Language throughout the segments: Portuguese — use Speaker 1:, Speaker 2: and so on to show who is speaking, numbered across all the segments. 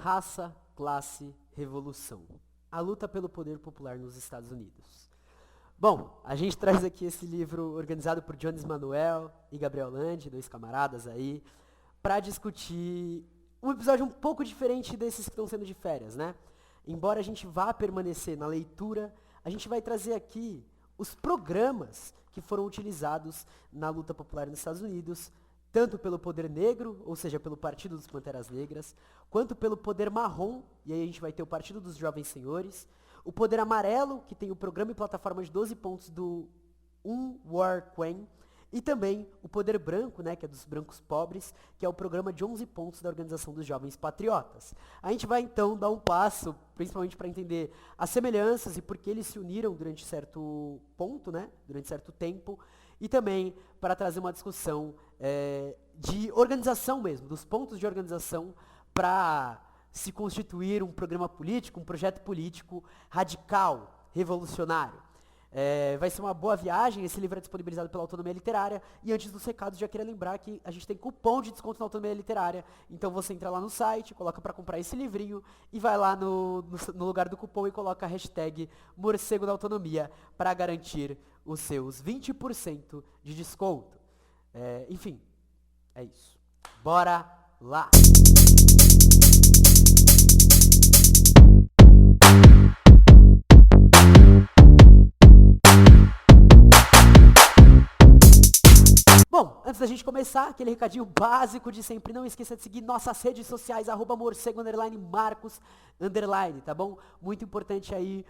Speaker 1: Raça, Classe, Revolução. A luta pelo poder popular nos Estados Unidos. Bom, a gente traz aqui esse livro organizado por Jones Manuel e Gabriel Landi, dois camaradas aí, para discutir um episódio um pouco diferente desses que estão sendo de férias, né? Embora a gente vá permanecer na leitura, a gente vai trazer aqui os programas que foram utilizados na luta popular nos Estados Unidos, tanto pelo poder negro, ou seja, pelo Partido dos Panteras Negras, quanto pelo poder marrom, e aí a gente vai ter o Partido dos Jovens Senhores, o poder amarelo, que tem o programa e plataforma de 12 pontos do War Quen, e também o poder branco, né, que é dos brancos pobres, que é o programa de 11 pontos da Organização dos Jovens Patriotas. A gente vai então dar um passo, principalmente para entender as semelhanças e por que eles se uniram durante certo ponto, né, durante certo tempo, e também para trazer uma discussão de organização mesmo, dos pontos de organização para se constituir um programa político, um projeto político radical, revolucionário. Vai ser uma boa viagem, esse livro é disponibilizado pela Autonomia Literária, e antes dos recados já queria lembrar que a gente tem cupom de desconto na Autonomia Literária, então você entra lá no site, coloca para comprar esse livrinho e vai lá no lugar do cupom e coloca a hashtag Morcego da Autonomia para garantir os seus 20% de desconto. Enfim, é isso. Bora lá! Bom, antes da gente começar, aquele recadinho básico de sempre, não esqueça de seguir nossas redes sociais, @morcego_marcos_, tá bom? Muito importante aí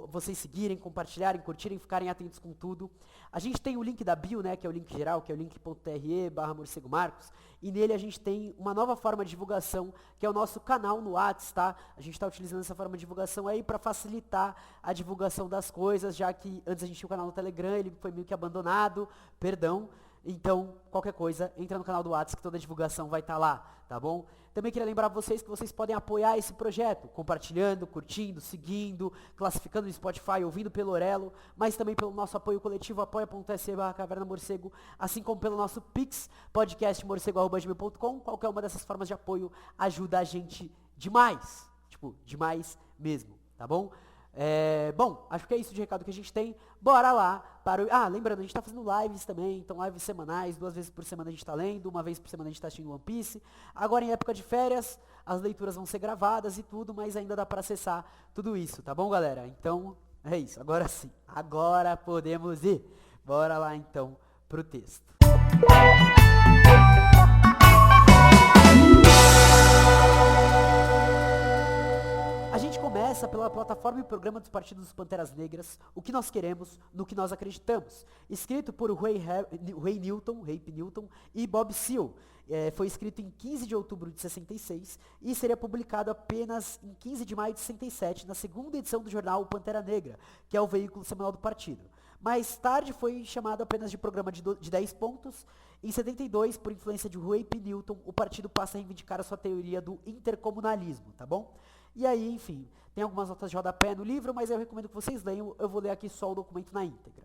Speaker 1: vocês seguirem, compartilharem, curtirem, ficarem atentos com tudo. A gente tem o link da bio, né, que é o link geral, que é o link.re/morcegomarcos, e nele a gente tem uma nova forma de divulgação, que é o nosso canal no Whats, tá? A gente está utilizando essa forma de divulgação aí para facilitar a divulgação das coisas, já que antes a gente tinha o canal no Telegram, ele foi meio que abandonado, perdão. Então, qualquer coisa, entra no canal do WhatsApp que toda a divulgação vai estar lá, tá bom? Também queria lembrar vocês que vocês podem apoiar esse projeto, compartilhando, curtindo, seguindo, classificando no Spotify, ouvindo pelo Orelo, mas também pelo nosso apoio coletivo, apoia.se/cavernamorcego, assim como pelo nosso Pix, podcastmorcego@gmail.com. Qualquer uma dessas formas de apoio ajuda a gente demais, demais mesmo, tá bom? Bom, acho que é isso de recado que a gente tem. Bora lá para o... lembrando, a gente tá fazendo lives também, então lives semanais, 2 vezes por semana a gente tá lendo, 1 vez por semana a gente tá assistindo One Piece. Agora em época de férias, as leituras vão ser gravadas e tudo, mas ainda dá para acessar tudo isso, tá bom, galera? Então, é isso, agora sim, agora podemos ir. Bora lá então pro texto. A gente começa pela plataforma e programa dos Partidos dos Panteras Negras, O que Nós Queremos, No que Nós Acreditamos, escrito por Ray Newton e Bob Seale. Foi escrito em 15 de outubro de 66 e seria publicado apenas em 15 de maio de 67, na segunda edição do jornal Pantera Negra, que é o veículo semanal do partido. Mais tarde foi chamado apenas de programa de 10 pontos. Em 72, por influência de Ray Newton, o partido passa a reivindicar a sua teoria do intercomunalismo, tá bom? E aí, enfim, tem algumas notas de rodapé no livro, mas eu recomendo que vocês leiam, eu vou ler aqui só o documento na íntegra.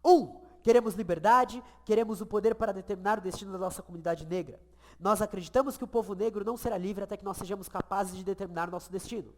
Speaker 1: 1. Queremos liberdade, queremos o poder para determinar o destino da nossa comunidade negra. Nós acreditamos que o povo negro não será livre até que nós sejamos capazes de determinar o nosso destino.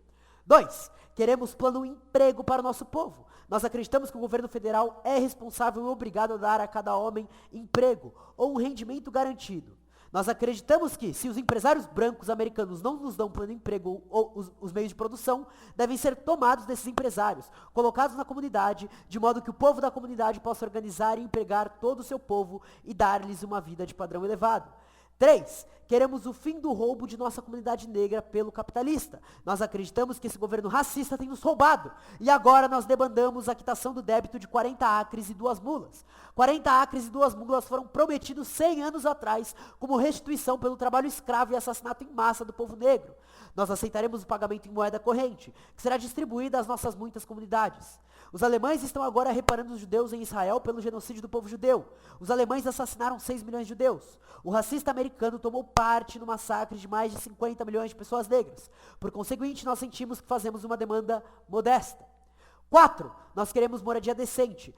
Speaker 1: 2. Queremos plano emprego para o nosso povo. Nós acreditamos que o governo federal é responsável e obrigado a dar a cada homem emprego ou um rendimento garantido. Nós acreditamos que, se os empresários brancos americanos não nos dão plano de emprego ou os meios de produção, devem ser tomados desses empresários, colocados na comunidade, de modo que o povo da comunidade possa organizar e empregar todo o seu povo e dar-lhes uma vida de padrão elevado. 3. Queremos o fim do roubo de nossa comunidade negra pelo capitalista. Nós acreditamos que esse governo racista tem nos roubado. E agora nós demandamos a quitação do débito de 40 acres e 2 mulas. 40 acres e 2 mulas foram prometidos 100 anos atrás como restituição pelo trabalho escravo e assassinato em massa do povo negro. Nós aceitaremos o pagamento em moeda corrente, que será distribuída às nossas muitas comunidades. Os alemães estão agora reparando os judeus em Israel pelo genocídio do povo judeu. Os alemães assassinaram 6 milhões de judeus. O racista americano tomou parte no massacre de mais de 50 milhões de pessoas negras. Por conseguinte, nós sentimos que fazemos uma demanda modesta. 4. Nós queremos moradia decente,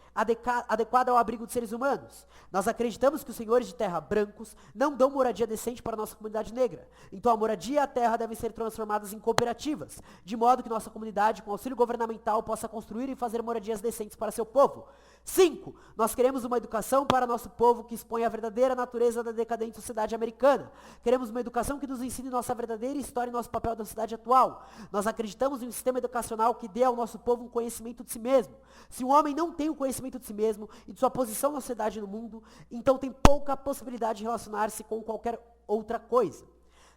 Speaker 1: adequada ao abrigo de seres humanos. Nós acreditamos que os senhores de terra brancos não dão moradia decente para a nossa comunidade negra. Então a moradia e a terra devem ser transformadas em cooperativas, de modo que nossa comunidade, com auxílio governamental, possa construir e fazer moradias decentes para seu povo. 5. Nós queremos uma educação para nosso povo que expõe a verdadeira natureza da decadente sociedade americana. Queremos uma educação que nos ensine nossa verdadeira história e nosso papel da sociedade atual. Nós acreditamos em um sistema educacional que dê ao nosso povo um conhecimento de si mesmo. Se um homem não tem o conhecimento de si mesmo e de sua posição na sociedade e no mundo, então tem pouca possibilidade de relacionar-se com qualquer outra coisa.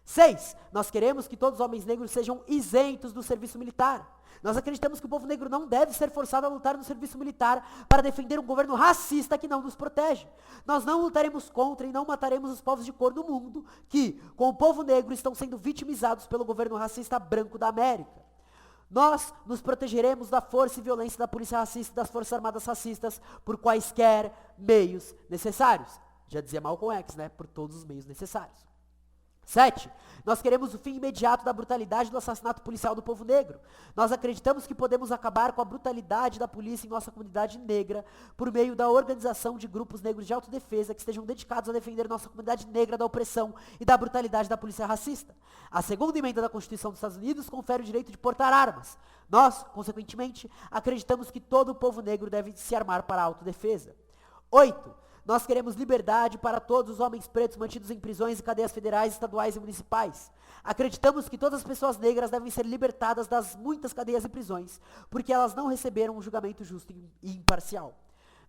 Speaker 1: 6. Nós queremos que todos os homens negros sejam isentos do serviço militar. Nós acreditamos que o povo negro não deve ser forçado a lutar no serviço militar para defender um governo racista que não nos protege. Nós não lutaremos contra e não mataremos os povos de cor do mundo que, com o povo negro, estão sendo vitimizados pelo governo racista branco da América. Nós nos protegeremos da força e violência da polícia racista e das forças armadas racistas por quaisquer meios necessários. Já dizia Malcolm X, né? Por todos os meios necessários. 7. Nós queremos o fim imediato da brutalidade do assassinato policial do povo negro. Nós acreditamos que podemos acabar com a brutalidade da polícia em nossa comunidade negra por meio da organização de grupos negros de autodefesa que estejam dedicados a defender nossa comunidade negra da opressão e da brutalidade da polícia racista. A segunda emenda da Constituição dos Estados Unidos confere o direito de portar armas. Nós, consequentemente, acreditamos que todo o povo negro deve se armar para a autodefesa. 8. Nós queremos liberdade para todos os homens pretos mantidos em prisões e cadeias federais, estaduais e municipais. Acreditamos que todas as pessoas negras devem ser libertadas das muitas cadeias e prisões, porque elas não receberam um julgamento justo e imparcial.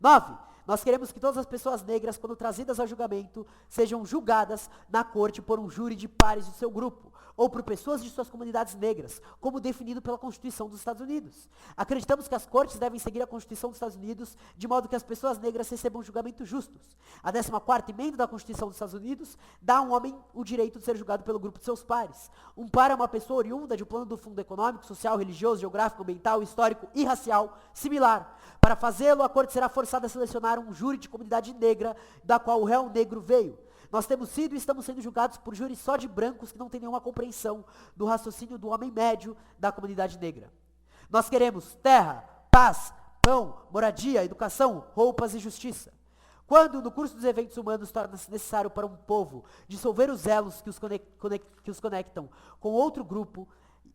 Speaker 1: 9. Nós queremos que todas as pessoas negras, quando trazidas ao julgamento, sejam julgadas na corte por um júri de pares do seu grupo, ou por pessoas de suas comunidades negras, como definido pela Constituição dos Estados Unidos. Acreditamos que as cortes devem seguir a Constituição dos Estados Unidos, de modo que as pessoas negras recebam julgamentos justos. A 14ª emenda da Constituição dos Estados Unidos dá ao homem o direito de ser julgado pelo grupo de seus pares. Um par é uma pessoa oriunda de um plano do fundo econômico, social, religioso, geográfico, ambiental, histórico e racial similar. Para fazê-lo, a corte será forçada a selecionar um júri de comunidade negra, da qual o réu negro veio. Nós temos sido e estamos sendo julgados por júris só de brancos que não têm nenhuma compreensão do raciocínio do homem médio da comunidade negra. Nós queremos terra, paz, pão, moradia, educação, roupas e justiça. Quando, no curso dos eventos humanos, torna-se necessário para um povo dissolver os elos que os conectam com outro grupo,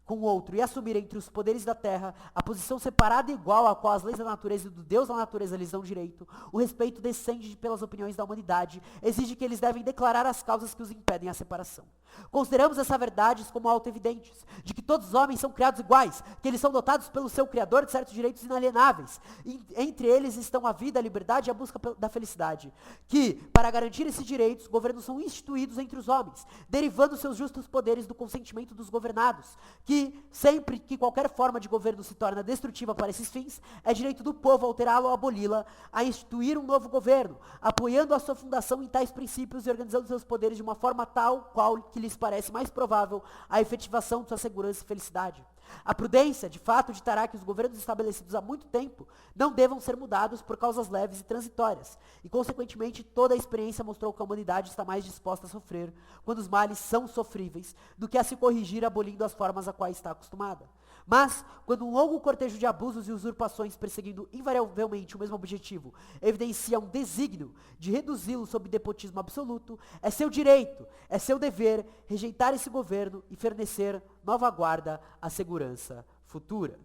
Speaker 1: com o outro, e assumir entre os poderes da terra a posição separada e igual a qual as leis da natureza e do Deus da natureza lhes dão direito, o respeito descende pelas opiniões da humanidade, exige que eles devem declarar as causas que os impedem a separação. Consideramos essas verdades como auto-evidentes, de que todos os homens são criados iguais, que eles são dotados pelo seu Criador de certos direitos inalienáveis, e entre eles estão a vida, a liberdade e a busca da felicidade, que, para garantir esses direitos, governos são instituídos entre os homens, derivando seus justos poderes do consentimento dos governados, que sempre que qualquer forma de governo se torna destrutiva para esses fins, é direito do povo alterá-lo ou aboli-la, a instituir um novo governo, apoiando a sua fundação em tais princípios e organizando seus poderes de uma forma tal qual que lhes parece mais provável a efetivação de sua segurança e felicidade. A prudência, de fato, ditará que os governos estabelecidos há muito tempo não devam ser mudados por causas leves e transitórias, e, consequentemente, toda a experiência mostrou que a humanidade está mais disposta a sofrer, quando os males são sofríveis, do que a se corrigir abolindo as formas a quais está acostumada. Mas, quando um longo cortejo de abusos e usurpações perseguindo invariavelmente o mesmo objetivo evidencia um desígnio de reduzi-lo sob despotismo absoluto, é seu direito, é seu dever rejeitar esse governo e fornecer nova guarda à segurança futura.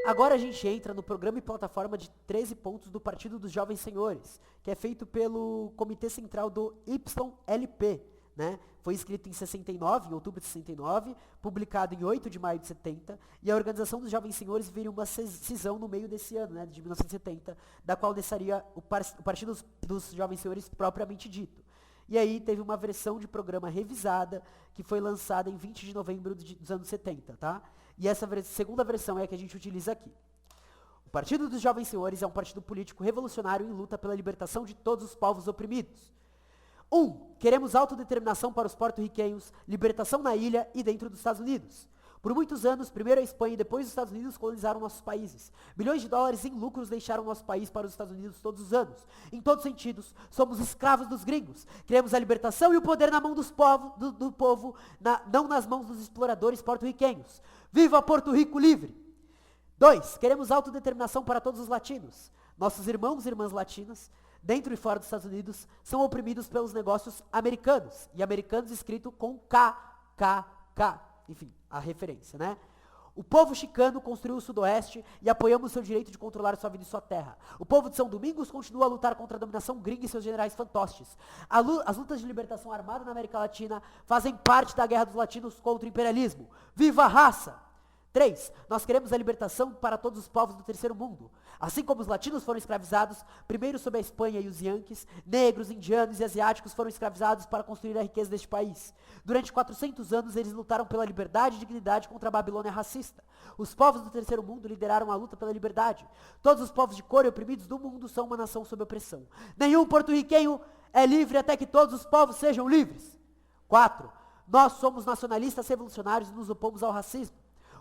Speaker 1: Agora a gente entra no programa e plataforma de 13 pontos do Partido dos Jovens Senhores, que é feito pelo Comitê Central do YLP. Né? Foi escrito em 69, em outubro de 69, publicado em 8 de maio de 70, e a Organização dos Jovens Senhores viria uma cisão no meio desse ano, né, de 1970, da qual nasceria o Partido dos Jovens Senhores propriamente dito. E aí teve uma versão de programa revisada, que foi lançada em 20 de novembro dos anos 70, tá? E essa segunda versão é a que a gente utiliza aqui. O Partido dos Jovens Senhores é um partido político revolucionário em luta pela libertação de todos os povos oprimidos. 1. Queremos autodeterminação para os porto-riquenhos, libertação na ilha e dentro dos Estados Unidos. Por muitos anos, primeiro a Espanha e depois os Estados Unidos colonizaram nossos países. Bilhões de dólares em lucros deixaram nosso país para os Estados Unidos todos os anos. Em todos os sentidos, somos escravos dos gringos. Queremos a libertação e o poder na mão do povo, não nas mãos dos exploradores porto-riquenhos. Viva Porto Rico livre! 2. Queremos autodeterminação para todos os latinos. Nossos irmãos e irmãs latinas, dentro e fora dos Estados Unidos, são oprimidos pelos negócios americanos. E americanos escrito com KKK. Enfim, a referência, né? O povo chicano construiu o sudoeste e apoiamos seu direito de controlar sua vida e sua terra. O povo de São Domingos continua a lutar contra a dominação gringa e seus generais fantoches. As lutas de libertação armada na América Latina fazem parte da guerra dos latinos contra o imperialismo. Viva a raça! 3. Nós queremos a libertação para todos os povos do terceiro mundo. Assim como os latinos foram escravizados, primeiro sob a Espanha e os Yankees, negros, indianos e asiáticos foram escravizados para construir a riqueza deste país. Durante 400 anos, eles lutaram pela liberdade e dignidade contra a Babilônia racista. Os povos do terceiro mundo lideraram a luta pela liberdade. Todos os povos de cor e oprimidos do mundo são uma nação sob opressão. Nenhum porto-riquenho é livre até que todos os povos sejam livres. 4. Nós somos nacionalistas revolucionários e nos opomos ao racismo.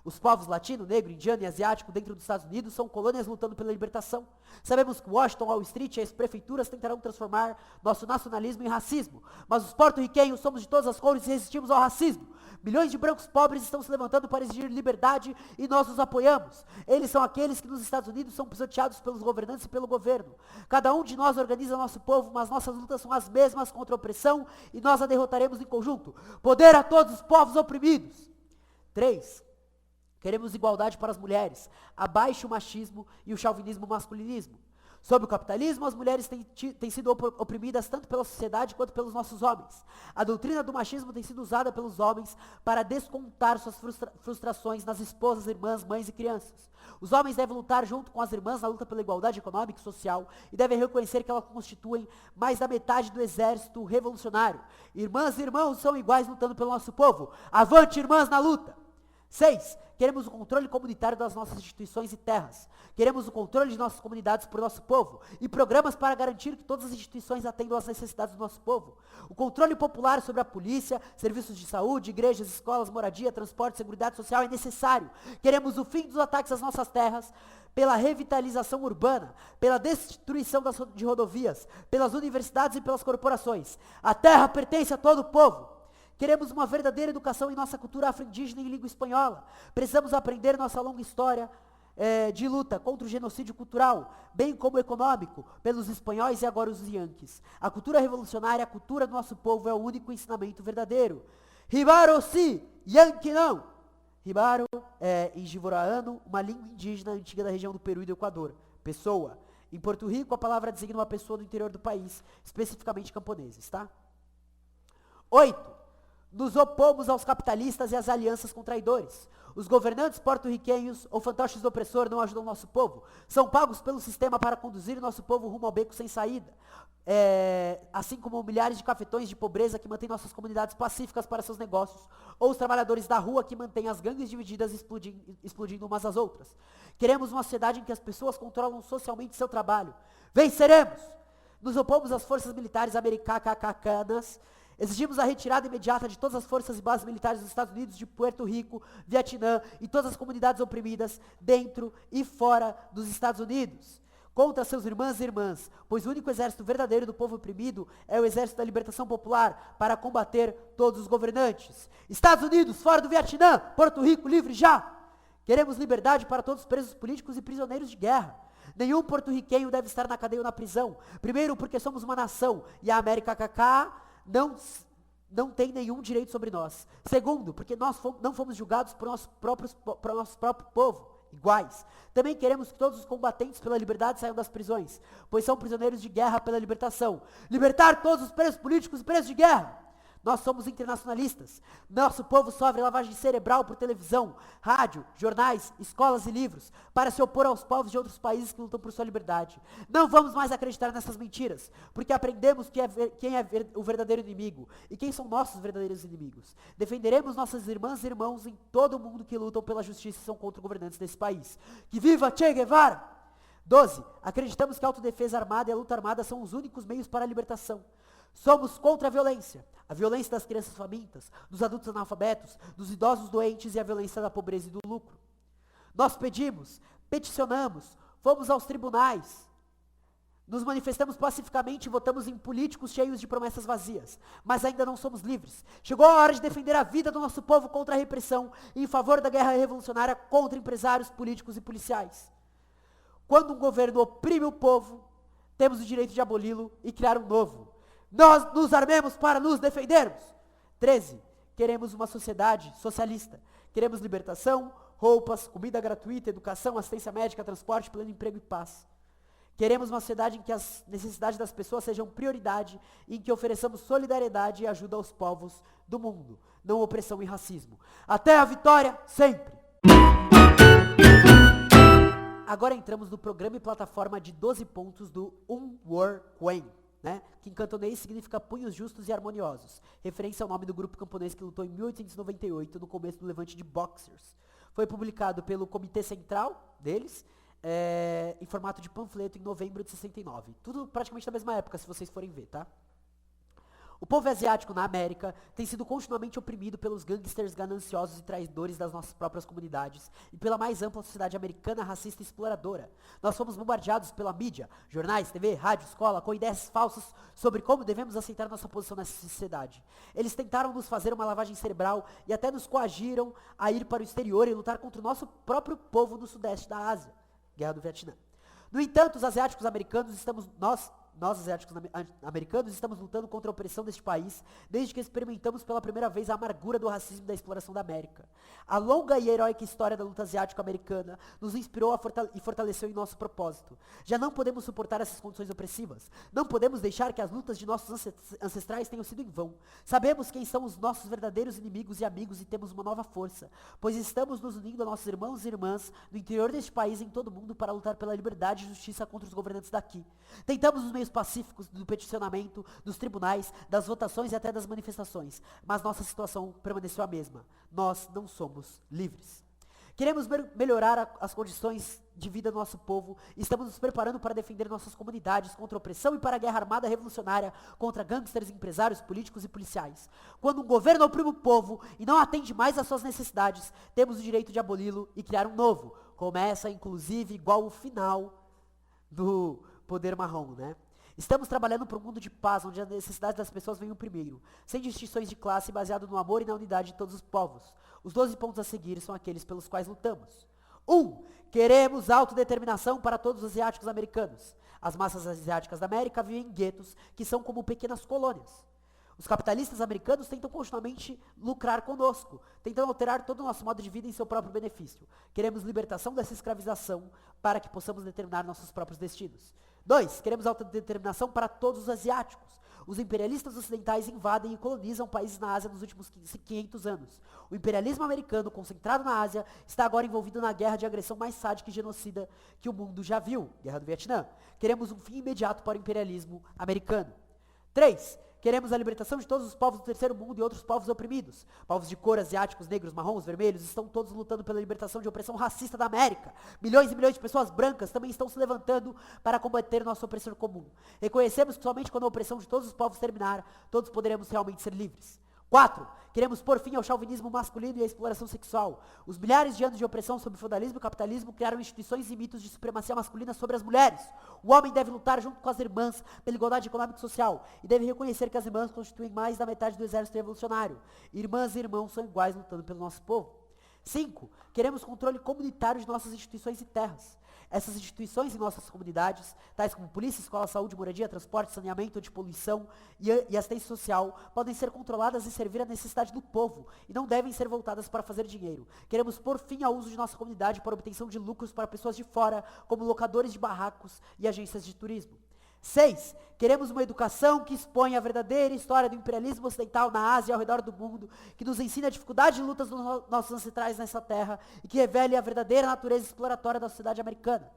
Speaker 1: Os povos latino, negro, indiano e asiático dentro dos Estados Unidos são colônias lutando pela libertação. Sabemos que Washington, Wall Street e as prefeituras tentarão transformar nosso nacionalismo em racismo. Mas os porto-riquenhos somos de todas as cores e resistimos ao racismo. Milhões de brancos pobres estão se levantando para exigir liberdade e nós os apoiamos. Eles são aqueles que nos Estados Unidos são pisoteados pelos governantes e pelo governo. Cada um de nós organiza nosso povo, mas nossas lutas são as mesmas contra a opressão e nós a derrotaremos em conjunto. Poder a todos os povos oprimidos. 3. Queremos igualdade para as mulheres, abaixe o machismo e o chauvinismo masculinismo. Sob o capitalismo, as mulheres têm sido oprimidas tanto pela sociedade quanto pelos nossos homens. A doutrina do machismo tem sido usada pelos homens para descontar suas frustrações nas esposas, irmãs, mães e crianças. Os homens devem lutar junto com as irmãs na luta pela igualdade econômica e social e devem reconhecer que elas constituem mais da metade do exército revolucionário. Irmãs e irmãos são iguais lutando pelo nosso povo. Avante, irmãs, na luta! 6. Queremos o controle comunitário das nossas instituições e terras. Queremos o controle de nossas comunidades por nosso povo e programas para garantir que todas as instituições atendam às necessidades do nosso povo. O controle popular sobre a polícia, serviços de saúde, igrejas, escolas, moradia, transporte, seguridade social é necessário. Queremos o fim dos ataques às nossas terras, pela revitalização urbana, pela destruição de rodovias, pelas universidades e pelas corporações. A terra pertence a todo o povo. Queremos uma verdadeira educação em nossa cultura afro-indígena e em língua espanhola. Precisamos aprender nossa longa história de luta contra o genocídio cultural, bem como econômico, pelos espanhóis e agora os yankees. A cultura revolucionária, a cultura do nosso povo é o único ensinamento verdadeiro. Ribaro sim, Yankee não. Ribaro é, em Jivoraano, uma língua indígena antiga da região do Peru e do Equador. Pessoa. Em Porto Rico, a palavra designa uma pessoa do interior do país, especificamente camponeses, tá? 8. Nos opomos aos capitalistas e às alianças com traidores. Os governantes porto-riquenhos ou fantoches do opressor não ajudam nosso povo. São pagos pelo sistema para conduzir nosso povo rumo ao beco sem saída. Assim como milhares de cafetões de pobreza que mantêm nossas comunidades pacíficas para seus negócios. Ou os trabalhadores da rua que mantêm as gangues divididas explodindo umas às outras. Queremos uma sociedade em que as pessoas controlam socialmente seu trabalho. Venceremos! Nos opomos às forças militares americanas. Exigimos a retirada imediata de todas as forças e bases militares dos Estados Unidos, de Puerto Rico, Vietnã e todas as comunidades oprimidas dentro e fora dos Estados Unidos. Contra seus irmãos e irmãs, pois o único exército verdadeiro do povo oprimido é o exército da libertação popular para combater todos os governantes. Estados Unidos, fora do Vietnã, Porto Rico, livre já! Queremos liberdade para todos os presos políticos e prisioneiros de guerra. Nenhum porto-riquenho deve estar na cadeia ou na prisão. Primeiro, porque somos uma nação e a América KK não tem nenhum direito sobre nós. Segundo, porque nós não fomos julgados por nosso próprio povo, iguais. Também queremos que todos os combatentes pela liberdade saiam das prisões, pois são prisioneiros de guerra pela libertação. Libertar todos os presos políticos e presos de guerra. Nós somos internacionalistas. Nosso povo sofre lavagem cerebral por televisão, rádio, jornais, escolas e livros, para se opor aos povos de outros países que lutam por sua liberdade. Não vamos mais acreditar nessas mentiras, porque aprendemos quem é o verdadeiro inimigo e quem são nossos verdadeiros inimigos. Defenderemos nossas irmãs e irmãos em todo o mundo que lutam pela justiça e são contra governantes desse país. Que viva Che Guevara! 12. Acreditamos que a autodefesa armada e a luta armada são os únicos meios para a libertação. Somos contra a violência das crianças famintas, dos adultos analfabetos, dos idosos doentes e a violência da pobreza e do lucro. Nós pedimos, peticionamos, fomos aos tribunais, nos manifestamos pacificamente e votamos em políticos cheios de promessas vazias, mas ainda não somos livres. Chegou a hora de defender a vida do nosso povo contra a repressão e em favor da guerra revolucionária contra empresários, políticos e policiais. Quando um governo oprime o povo, temos o direito de aboli-lo e criar um novo. Nós nos armemos para nos defendermos. 13. Queremos uma sociedade socialista. Queremos libertação, roupas, comida gratuita, educação, assistência médica, transporte, pleno emprego e paz. Queremos uma sociedade em que as necessidades das pessoas sejam prioridade e em que ofereçamos solidariedade e ajuda aos povos do mundo, não opressão e racismo. Até a vitória, sempre! Agora entramos no programa e plataforma de 12 pontos do War Quen, né? Que em cantonês significa punhos justos e harmoniosos, referência ao nome do grupo camponês que lutou em 1898 no começo do levante de Boxers. Foi publicado pelo Comitê Central deles, em formato de panfleto em novembro de 69. Tudo praticamente na mesma época, se vocês forem ver, tá? O povo asiático na América tem sido continuamente oprimido pelos gangsters gananciosos e traidores das nossas próprias comunidades e pela mais ampla sociedade americana racista e exploradora. Nós fomos bombardeados pela mídia, jornais, TV, rádio, escola, com ideias falsas sobre como devemos aceitar nossa posição nessa sociedade. Eles tentaram nos fazer uma lavagem cerebral e até nos coagiram a ir para o exterior e lutar contra o nosso próprio povo no sudeste da Ásia. Guerra do Vietnã. No entanto, os asiáticos americanos nós asiáticos americanos estamos lutando contra a opressão deste país desde que experimentamos pela primeira vez a amargura do racismo e da exploração da América. A longa e heróica história da luta asiático-americana nos inspirou e fortaleceu em nosso propósito. Já não podemos suportar essas condições opressivas. Não podemos deixar que as lutas de nossos ancestrais tenham sido em vão. Sabemos quem são os nossos verdadeiros inimigos e amigos e temos uma nova força, pois estamos nos unindo a nossos irmãos e irmãs no interior deste país e em todo o mundo para lutar pela liberdade e justiça contra os governantes daqui. Tentamos os meios pacíficos do peticionamento, dos tribunais, das votações e até das manifestações, mas nossa situação permaneceu a mesma. Nós não somos livres. Queremos melhorar as condições de vida do nosso povo e estamos nos preparando para defender nossas comunidades contra a opressão e para a guerra armada revolucionária contra gangsters, empresários, políticos e policiais. Quando um governo oprime o povo e não atende mais às suas necessidades, temos o direito de aboli-lo e criar um novo. Começa, inclusive, igual o final do poder marrom, né? Estamos trabalhando para um mundo de paz, onde as necessidades das pessoas venham primeiro, sem distinções de classe, baseado no amor e na unidade de todos os povos. Os 12 pontos a seguir são aqueles pelos quais lutamos. 1. Queremos autodeterminação para todos os asiáticos americanos. As massas asiáticas da América vivem em guetos, que são como pequenas colônias. Os capitalistas americanos tentam continuamente lucrar conosco, tentando alterar todo o nosso modo de vida em seu próprio benefício. Queremos libertação dessa escravização para que possamos determinar nossos próprios destinos. 2. Queremos autodeterminação para todos os asiáticos. Os imperialistas ocidentais invadem e colonizam países na Ásia nos últimos 500 anos. O imperialismo americano, concentrado na Ásia, está agora envolvido na guerra de agressão mais sádica e genocida que o mundo já viu, Guerra do Vietnã. Queremos um fim imediato para o imperialismo americano. 3. Queremos a libertação de todos os povos do terceiro mundo e outros povos oprimidos. Povos de cor, asiáticos, negros, marrons, vermelhos, estão todos lutando pela libertação de opressão racista da América. Milhões e milhões de pessoas brancas também estão se levantando para combater nosso opressor comum. Reconhecemos que somente quando a opressão de todos os povos terminar, todos poderemos realmente ser livres. 4. Queremos pôr fim ao chauvinismo masculino e à exploração sexual. Os milhares de anos de opressão sob o feudalismo e capitalismo criaram instituições e mitos de supremacia masculina sobre as mulheres. O homem deve lutar junto com as irmãs pela igualdade econômica e social e deve reconhecer que as irmãs constituem mais da metade do exército revolucionário. Irmãs e irmãos são iguais lutando pelo nosso povo. 5. Queremos controle comunitário de nossas instituições e terras. Essas instituições em nossas comunidades, tais como polícia, escola, saúde, moradia, transporte, saneamento, antipoluição e assistência social, podem ser controladas e servir à necessidade do povo, e não devem ser voltadas para fazer dinheiro. Queremos pôr fim ao uso de nossa comunidade para obtenção de lucros para pessoas de fora, como locadores de barracos e agências de turismo. 6. Queremos uma educação que exponha a verdadeira história do imperialismo ocidental na Ásia e ao redor do mundo, que nos ensine a dificuldade de lutas dos nossos ancestrais nessa terra e que revele a verdadeira natureza exploratória da sociedade americana.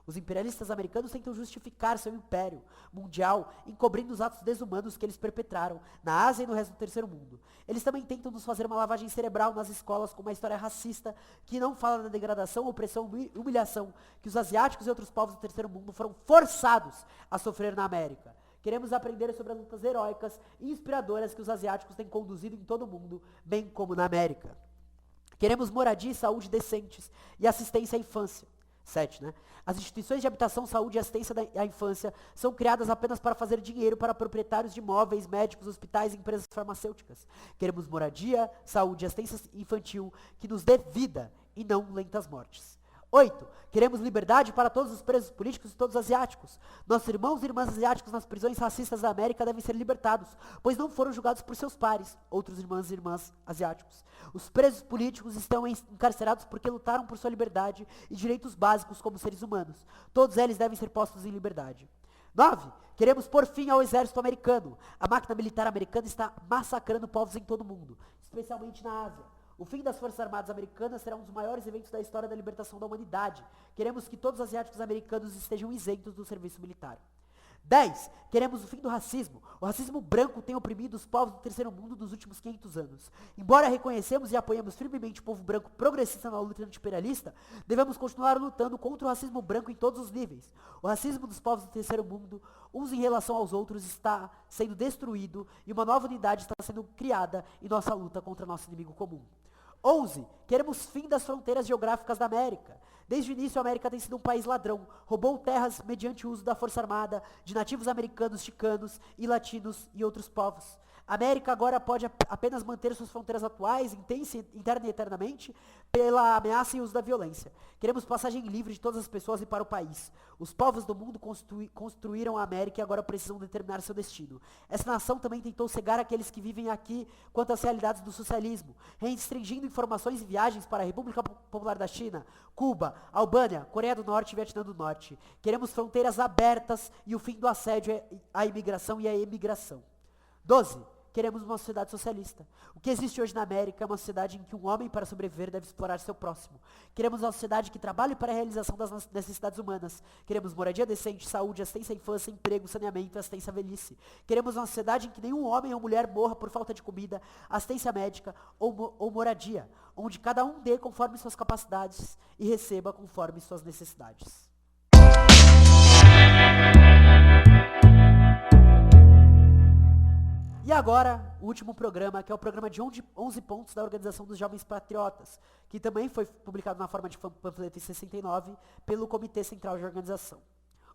Speaker 1: Os imperialistas americanos tentam justificar seu império mundial encobrindo os atos desumanos que eles perpetraram na Ásia e no resto do terceiro mundo. Eles também tentam nos fazer uma lavagem cerebral nas escolas com uma história racista que não fala da degradação, opressão e humilhação que os asiáticos e outros povos do terceiro mundo foram forçados a sofrer na América. Queremos aprender sobre as lutas heróicas e inspiradoras que os asiáticos têm conduzido em todo o mundo, bem como na América. Queremos moradia e saúde decentes e assistência à infância. 7, né? As instituições de habitação, saúde e assistência à infância são criadas apenas para fazer dinheiro para proprietários de imóveis, médicos, hospitais e empresas farmacêuticas. Queremos moradia, saúde e assistência infantil que nos dê vida e não lentas mortes. 8. Queremos liberdade para todos os presos políticos e todos os asiáticos. Nossos irmãos e irmãs asiáticos nas prisões racistas da América devem ser libertados, pois não foram julgados por seus pares, outros irmãos e irmãs asiáticos. Os presos políticos estão encarcerados porque lutaram por sua liberdade e direitos básicos como seres humanos. Todos eles devem ser postos em liberdade. 9. Queremos pôr fim ao exército americano. A máquina militar americana está massacrando povos em todo o mundo, especialmente na Ásia. O fim das Forças Armadas Americanas será um dos maiores eventos da história da libertação da humanidade. Queremos que todos os asiáticos americanos estejam isentos do serviço militar. 10. Queremos o fim do racismo. O racismo branco tem oprimido os povos do terceiro mundo nos últimos 500 anos. Embora reconhecemos e apoiemos firmemente o povo branco progressista na luta anti-imperialista, devemos continuar lutando contra o racismo branco em todos os níveis. O racismo dos povos do terceiro mundo, uns em relação aos outros, está sendo destruído e uma nova unidade está sendo criada em nossa luta contra nosso inimigo comum. 11. Queremos fim das fronteiras geográficas da América. Desde o início, a América tem sido um país ladrão. Roubou terras mediante o uso da Força Armada, de nativos americanos, chicanos e latinos e outros povos. A América agora pode apenas manter suas fronteiras atuais, interna e eternamente, pela ameaça e uso da violência. Queremos passagem livre de todas as pessoas e para o país. Os povos do mundo construíram a América e agora precisam determinar seu destino. Essa nação também tentou cegar aqueles que vivem aqui quanto às realidades do socialismo, restringindo informações e viagens para a República Popular da China, Cuba, Albânia, Coreia do Norte e Vietnã do Norte. Queremos fronteiras abertas e o fim do assédio à imigração e à emigração. 12. Queremos uma sociedade socialista. O que existe hoje na América é uma sociedade em que um homem, para sobreviver, deve explorar seu próximo. Queremos uma sociedade que trabalhe para a realização das necessidades humanas. Queremos moradia decente, saúde, assistência à infância, emprego, saneamento e assistência à velhice. Queremos uma sociedade em que nenhum homem ou mulher morra por falta de comida, assistência médica ou moradia, onde cada um dê conforme suas capacidades e receba conforme suas necessidades. E agora, o último programa, que é o programa de 11 pontos da Organização dos Jovens Patriotas, que também foi publicado na forma de panfleto em 69 pelo Comitê Central de Organização.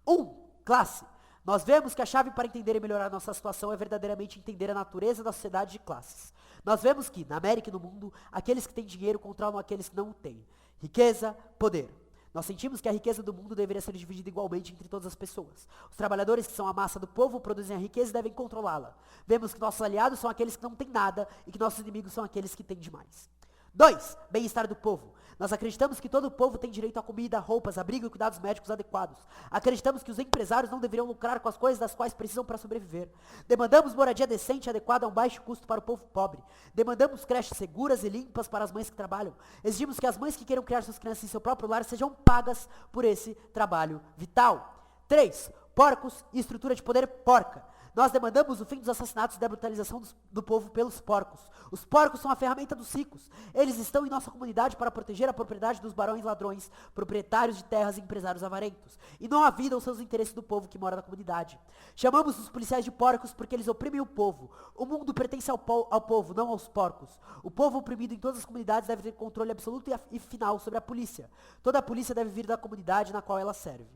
Speaker 1: 1. Classe. Nós vemos que a chave para entender e melhorar nossa situação é verdadeiramente entender a natureza da sociedade de classes. Nós vemos que, na América e no mundo, aqueles que têm dinheiro controlam aqueles que não o têm. Riqueza, poder. Nós sentimos que a riqueza do mundo deveria ser dividida igualmente entre todas as pessoas. Os trabalhadores que são a massa do povo produzem a riqueza e devem controlá-la. Vemos que nossos aliados são aqueles que não têm nada e que nossos inimigos são aqueles que têm demais. 2. Bem-estar do povo. Nós acreditamos que todo o povo tem direito a comida, roupas, abrigo e cuidados médicos adequados. Acreditamos que os empresários não deveriam lucrar com as coisas das quais precisam para sobreviver. Demandamos moradia decente e adequada a um baixo custo para o povo pobre. Demandamos creches seguras e limpas para as mães que trabalham. Exigimos que as mães que queiram criar suas crianças em seu próprio lar sejam pagas por esse trabalho vital. 3. Porcos e estrutura de poder porca. Nós demandamos o fim dos assassinatos e da brutalização do povo pelos porcos. Os porcos são a ferramenta dos ricos. Eles estão em nossa comunidade para proteger a propriedade dos barões ladrões, proprietários de terras e empresários avarentos. E não a vida ou seus interesses do povo que mora na comunidade. Chamamos os policiais de porcos porque eles oprimem o povo. O mundo pertence ao povo, não aos porcos. O povo oprimido em todas as comunidades deve ter controle absoluto e final sobre a polícia. Toda a polícia deve vir da comunidade na qual ela serve.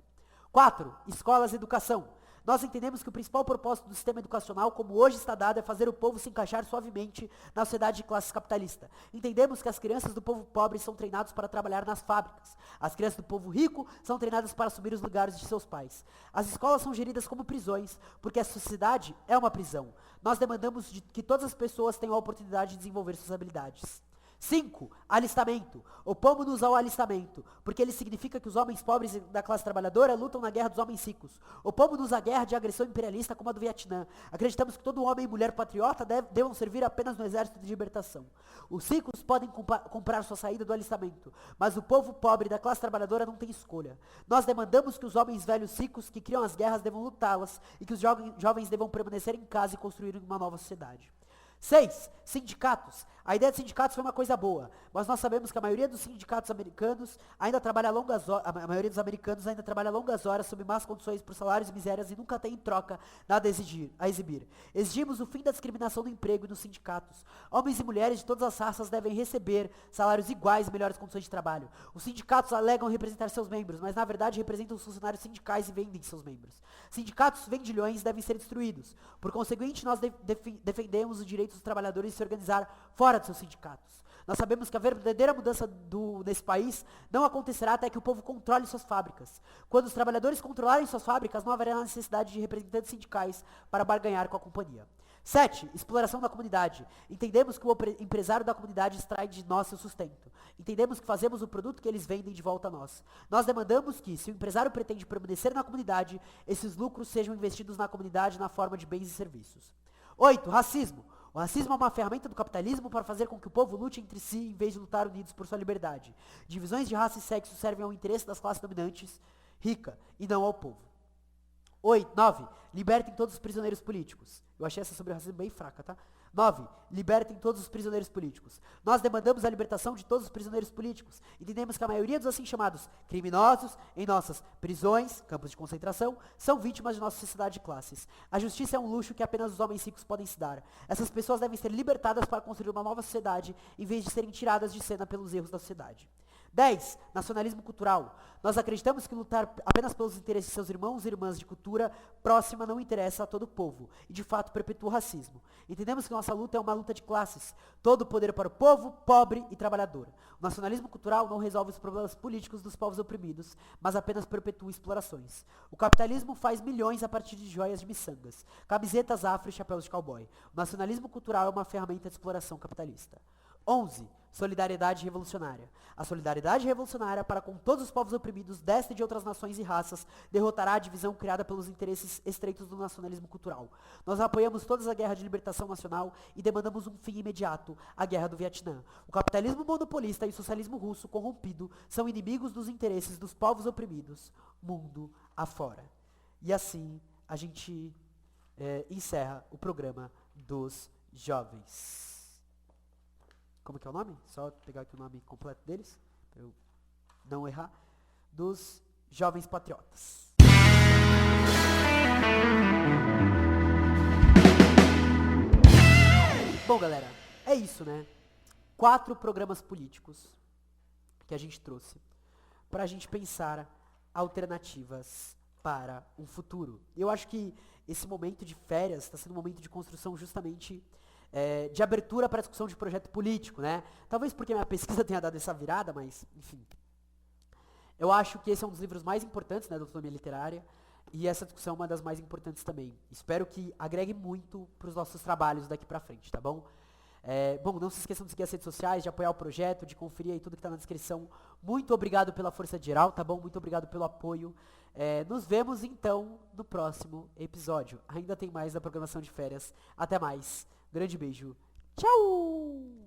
Speaker 1: 4. Escolas e educação. Nós entendemos que o principal propósito do sistema educacional, como hoje está dado, é fazer o povo se encaixar suavemente na sociedade de classe capitalista. Entendemos que as crianças do povo pobre são treinadas para trabalhar nas fábricas. As crianças do povo rico são treinadas para assumir os lugares de seus pais. As escolas são geridas como prisões, porque a sociedade é uma prisão. Nós demandamos que todas as pessoas tenham a oportunidade de desenvolver suas habilidades. 5. Alistamento. Opomos-nos ao alistamento, porque ele significa que os homens pobres da classe trabalhadora lutam na guerra dos homens ricos. Opomos-nos à guerra de agressão imperialista como a do Vietnã. Acreditamos que todo homem e mulher patriota devam servir apenas no exército de libertação. Os ricos podem comprar sua saída do alistamento, mas o povo pobre da classe trabalhadora não tem escolha. Nós demandamos que os homens velhos ricos que criam as guerras devam lutá-las e que os jovens devam permanecer em casa e construir uma nova sociedade. 6. Sindicatos. A ideia de sindicatos foi uma coisa boa, mas nós sabemos que a maioria dos sindicatos americanos ainda trabalha longas horas, a maioria dos americanos ainda trabalha longas horas sob más condições por salários e misérias e nunca tem em troca nada a exibir. Exigimos o fim da discriminação do emprego e nos sindicatos. Homens e mulheres de todas as raças devem receber salários iguais e melhores condições de trabalho. Os sindicatos alegam representar seus membros, mas na verdade representam os funcionários sindicais e vendem seus membros. Sindicatos vendilhões devem ser destruídos. Por conseguinte, nós defendemos o direito dos trabalhadores de se organizar fora de seus sindicatos. Nós sabemos que a verdadeira mudança nesse país não acontecerá até que o povo controle suas fábricas. Quando os trabalhadores controlarem suas fábricas, não haverá necessidade de representantes sindicais para barganhar com a companhia. 7. Exploração da comunidade. Entendemos que o empresário da comunidade extrai de nós seu sustento. Entendemos que fazemos o produto que eles vendem de volta a nós. Nós demandamos que, se o empresário pretende permanecer na comunidade, esses lucros sejam investidos na comunidade na forma de bens e serviços. 8. Racismo. O racismo é uma ferramenta do capitalismo para fazer com que o povo lute entre si em vez de lutar unidos por sua liberdade. Divisões de raça e sexo servem ao interesse das classes dominantes, rica, e não ao povo. 9. Libertem todos os prisioneiros políticos. Eu achei essa sobre o racismo bem fraca, tá? 9. Libertem todos os prisioneiros políticos. Nós demandamos a libertação de todos os prisioneiros políticos. Entendemos que a maioria dos assim chamados criminosos em nossas prisões, campos de concentração, são vítimas de nossa sociedade de classes. A justiça é um luxo que apenas os homens ricos podem se dar. Essas pessoas devem ser libertadas para construir uma nova sociedade, em vez de serem tiradas de cena pelos erros da sociedade. 10. Nacionalismo cultural. Nós acreditamos que lutar apenas pelos interesses de seus irmãos e irmãs de cultura próxima não interessa a todo o povo, e de fato perpetua o racismo. Entendemos que nossa luta é uma luta de classes, todo o poder para o povo, pobre e trabalhador. O nacionalismo cultural não resolve os problemas políticos dos povos oprimidos, mas apenas perpetua explorações. O capitalismo faz milhões a partir de joias de miçangas, camisetas afro e chapéus de cowboy. O nacionalismo cultural é uma ferramenta de exploração capitalista. 11. Solidariedade revolucionária. A solidariedade revolucionária para com todos os povos oprimidos desta e de outras nações e raças derrotará a divisão criada pelos interesses estreitos do nacionalismo cultural. Nós apoiamos toda a guerra de libertação nacional e demandamos um fim imediato à guerra do Vietnã. O capitalismo monopolista e o socialismo russo corrompido são inimigos dos interesses dos povos oprimidos, mundo afora. E assim a gente encerra o programa dos jovens. Como que é o nome? Só pegar aqui o nome completo deles, para eu não errar. Dos Jovens Patriotas. Bom, galera, é isso, né? 4 programas políticos que a gente trouxe para a gente pensar alternativas para um futuro. Eu acho que esse momento de férias está sendo um momento de construção justamente de abertura para a discussão de projeto político, né? Talvez porque minha pesquisa tenha dado essa virada, mas, enfim. Eu acho que esse é um dos livros mais importantes, né, da autonomia literária, e essa discussão é uma das mais importantes também. Espero que agregue muito para os nossos trabalhos daqui para frente, tá bom? Bom, não se esqueçam de seguir as redes sociais, de apoiar o projeto, de conferir aí tudo que está na descrição. Muito obrigado pela força geral, tá bom? Muito obrigado pelo apoio. Nos vemos, então, no próximo episódio. Ainda tem mais da programação de férias. Até mais. Grande beijo. Tchau!